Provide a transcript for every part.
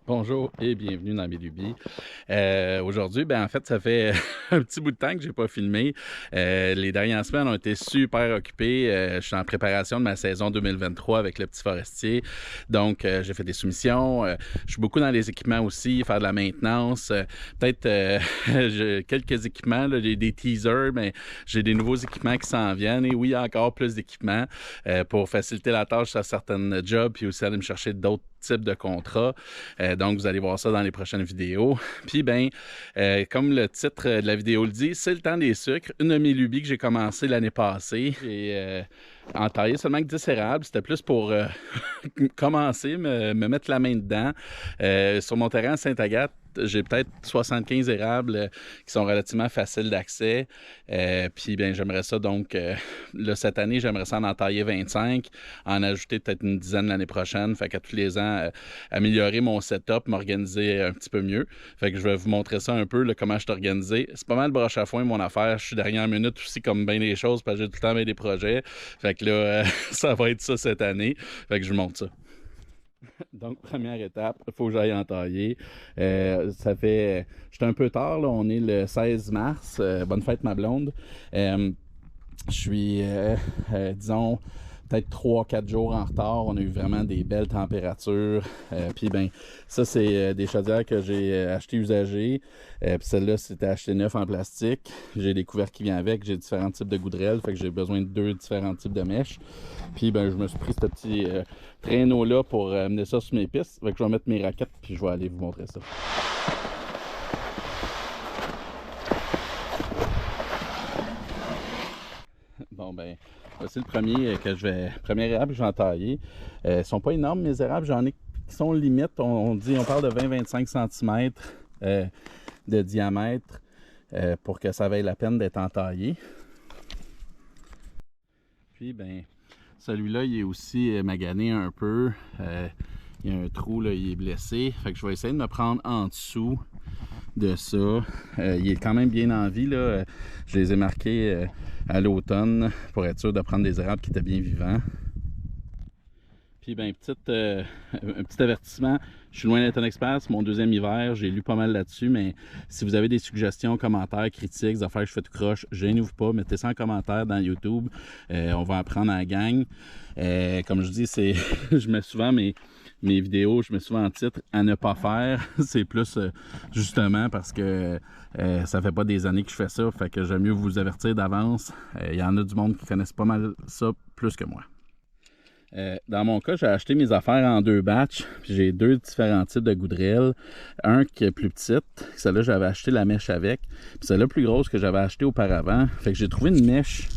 Bonjour et bienvenue dans mes lubies. Aujourd'hui, en fait, ça fait un petit bout de temps que j'ai pas filmé. Les dernières semaines ont été super occupées. Je suis en préparation de ma saison 2023 avec le Petit Forestier. Donc, j'ai fait des soumissions. Je suis beaucoup dans les équipements aussi, faire de la maintenance. Peut-être j'ai quelques équipements, là, j'ai des teasers, mais j'ai des nouveaux équipements qui s'en viennent. Et oui, encore plus d'équipements pour faciliter la tâche à certaines jobs, puis aussi aller me chercher d'autres types de contrats. Donc, vous allez voir ça dans les prochaines vidéos. Puis, comme le titre de la vidéo le dit, c'est le temps des sucres. Une de mes lubies que j'ai commencé l'année passée. J'ai entaillé seulement que 10 érables. C'était plus pour commencer, me mettre la main dedans. Sur mon terrain à Sainte-Agathe, j'ai peut-être 75 érables qui sont relativement faciles d'accès. Puis, j'aimerais ça donc, là, cette année, j'aimerais ça en entailler 25, en ajouter peut-être une dizaine l'année prochaine. Fait qu'à tous les ans, améliorer mon setup, m'organiser un petit peu mieux. Fait que je vais vous montrer ça un peu, là, comment je suis organisé. C'est pas mal broche à foin, mon affaire. Je suis dernière minute aussi, comme bien les choses, parce que j'ai tout le temps bien des projets. Fait que là, ça va être ça cette année. Fait que je vous montre ça. Donc, première étape, il faut que j'aille entailler. J'étais un peu tard, là, on est le 16 mars. Bonne fête, ma blonde. Je suis, disons, peut-être 3-4 jours en retard. On a eu vraiment des belles températures. Puis, ça, c'est des chaudières que j'ai achetées usagées. Puis celle-là, c'était acheté neuf en plastique. J'ai des couvercles qui viennent avec. J'ai différents types de goudrelles. Fait que j'ai besoin de 2 différents types de mèches. Puis, je me suis pris ce petit traîneau-là pour amener ça sur mes pistes. Fait que je vais mettre mes raquettes. Puis, je vais aller vous montrer ça. Bon, voici le premier premier érable que je vais entailler. Ils sont pas énormes, mes érables. J'en ai qui sont limite. On parle de 20-25 cm de diamètre pour que ça vaille la peine d'être entaillé. Puis, celui-là, il est aussi magané un peu. Il y a un trou, là, il est blessé. Fait que je vais essayer de me prendre en dessous de ça. Il est quand même bien en vie, là. Je les ai marqués à l'automne pour être sûr de prendre des érables qui étaient bien vivants. Puis, un petit avertissement, je suis loin d'être un expert, c'est mon deuxième hiver, j'ai lu pas mal là-dessus, mais si vous avez des suggestions, commentaires, critiques, des affaires que je fais tout croche, gênez-vous pas, mettez ça en commentaire dans YouTube, on va apprendre à la gang. Comme je dis, je mets souvent mes vidéos, je mets souvent en titre à ne pas faire. C'est plus justement parce que ça fait pas des années que je fais ça, fait que j'aime mieux vous avertir d'avance. Il y en a du monde qui connaissent pas mal ça plus que moi. Dans mon cas, j'ai acheté mes affaires en 2 batchs. J'ai 2 différents types de goudrelles. Un qui est plus petite, celle-là j'avais acheté la mèche avec. Puis celle-là plus grosse que j'avais acheté auparavant. Fait que j'ai trouvé une mèche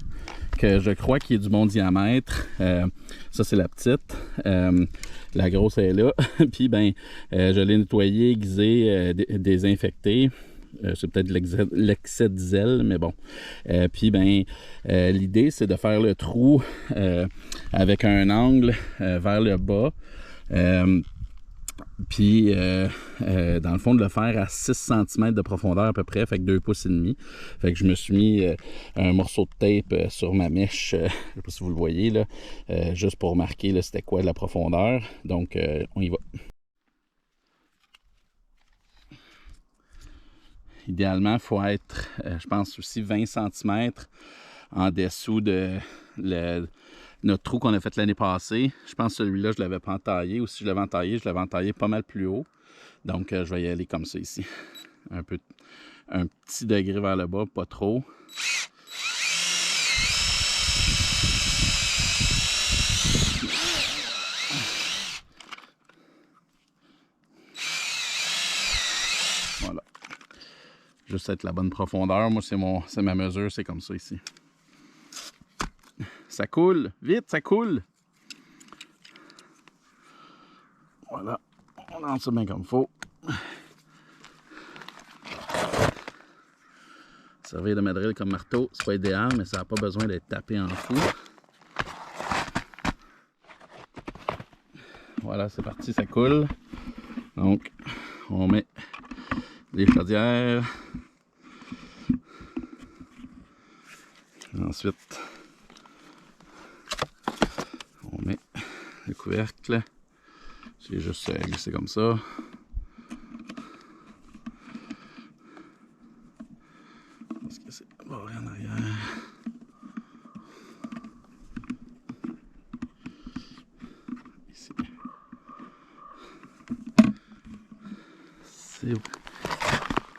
que je crois qui est du bon diamètre. Ça c'est la petite. La grosse est là. Puis je l'ai nettoyée, aiguisée, désinfectée. C'est peut-être l'excès de zèle, mais bon. Puis, l'idée, c'est de faire le trou avec un angle vers le bas. Puis, dans le fond, de le faire à 6 cm de profondeur à peu près, fait que 2 pouces et demi. Fait que je me suis mis un morceau de tape sur ma mèche, je sais pas si vous le voyez, là, juste pour marquer c'était quoi la profondeur. Donc, on y va. Idéalement, il faut être, je pense aussi 20 cm en dessous de notre trou qu'on a fait l'année passée. Je pense que celui-là, je ne l'avais pas entaillé. Ou si je l'avais entaillé pas mal plus haut. Donc, je vais y aller comme ça ici. Un petit degré vers le bas, pas trop. Voilà. Juste être la bonne profondeur. Moi, c'est ma mesure, c'est comme ça ici. Ça coule, vite, ça coule. Voilà, on lance ça bien comme il faut. Servir de madrille comme marteau, c'est pas idéal, mais ça n'a pas besoin d'être tapé en fou. Voilà, c'est parti, ça coule. Donc, on met les chaudières. Ensuite, on met le couvercle. J'ai juste glissé comme ça.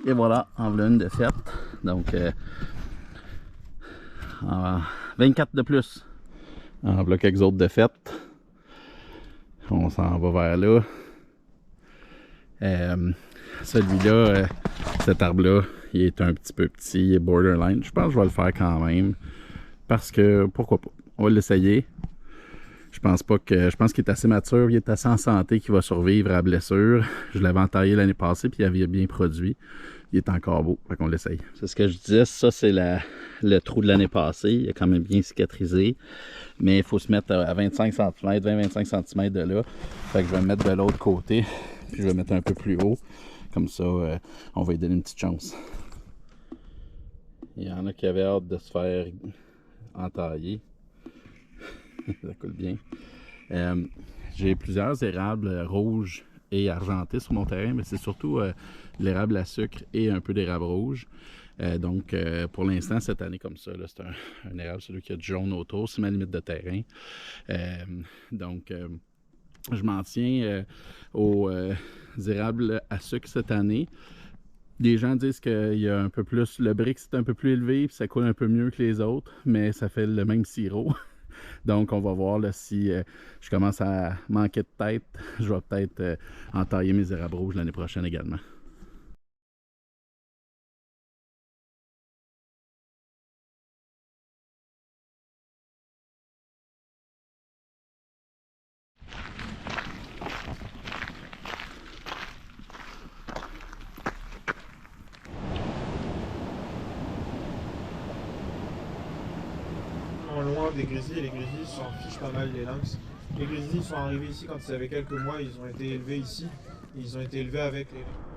Et voilà, en voilà une de faite. Donc, 24 de plus. En voilà quelques autres de fête. On s'en va vers là. Celui-là, cet arbre-là, il est un petit peu petit, il est borderline. Je pense que je vais le faire quand même. Parce que, pourquoi pas? On va l'essayer. Je pense qu'il est assez mature, il est assez en santé qu'il va survivre à la blessure. Je l'avais entaillé l'année passée, puis il avait bien produit. Il est encore beau, fait qu'on l'essaye. C'est ce que je disais, ça c'est le trou de l'année passée. Il est quand même bien cicatrisé. Mais il faut se mettre à 25 cm, 20-25 cm de là. Fait que je vais me mettre de l'autre côté, puis je vais mettre un peu plus haut. Comme ça, on va lui donner une petite chance. Il y en a qui avaient hâte de se faire entailler. Ça coule bien. J'ai plusieurs érables rouges et argentés sur mon terrain, mais c'est surtout l'érable à sucre et un peu d'érable rouge. Donc, pour l'instant, cette année comme ça, c'est un érable, celui qui a du jaune autour, c'est ma limite de terrain. Donc, je m'en tiens aux érables à sucre cette année. Les gens disent qu'il y a un peu plus, le Brix est un peu plus élevé, puis ça coule un peu mieux que les autres, mais ça fait le même sirop. Donc, on va voir là, si je commence à manquer de tête, je vais peut-être entailler mes érables rouges l'année prochaine également. Loin des grizzlies, et les grizzlies s'en fichent pas mal des lynx. Les grizzlies sont arrivés ici quand ils avaient quelques mois, ils ont été élevés ici, et ils ont été élevés avec les lynx.